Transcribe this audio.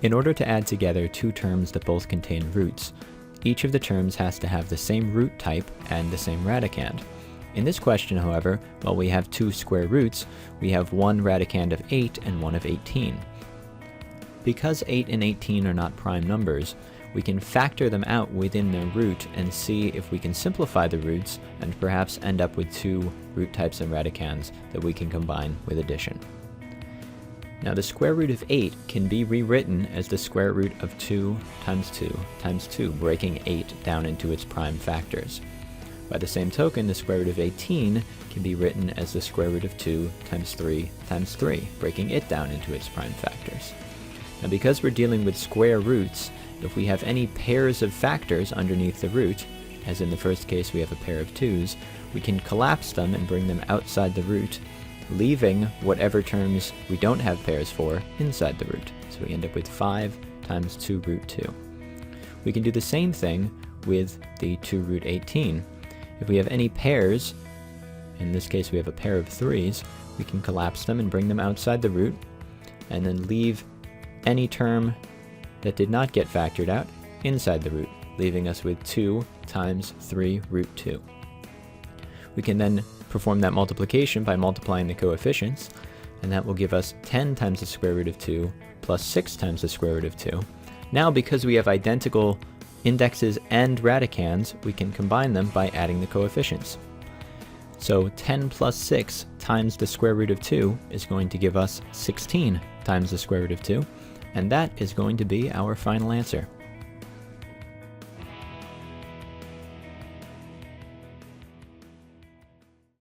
In order to add together two terms that both contain roots, each of the terms has to have the same root type and the same radicand. In this question, however, while we have two square roots, we have one radicand of 8 and one of 18. Because 8 and 18 are not prime numbers, we can factor them out within their root and see if we can simplify the roots and perhaps end up with two root types and radicands that we can combine with addition. Now the square root of 8 can be rewritten as the square root of 2 times 2 times 2, breaking 8 down into its prime factors. By the same token, the square root of 18 can be written as the square root of 2 times 3 times 3, breaking it down into its prime factors. Now because we're dealing with square roots, if we have any pairs of factors underneath the root, as in the first case we have a pair of 2's, we can collapse them and bring them outside the root, leaving whatever terms we don't have pairs for inside the root. So we end up with 5 times 2 root 2. We can do the same thing with the 2 root 18. If we have any pairs, in this case we have a pair of 3's, we can collapse them and bring them outside the root, and then leave any term that did not get factored out inside the root, leaving us with 2 times 3 root 2. We can then perform that multiplication by multiplying the coefficients, and that will give us 10 times the square root of 2 plus 6 times the square root of 2. Now, because we have identical indexes and radicands, we can combine them by adding the coefficients. So 10 plus 6 times the square root of 2 is going to give us 16 times the square root of 2, and that is going to be our final answer.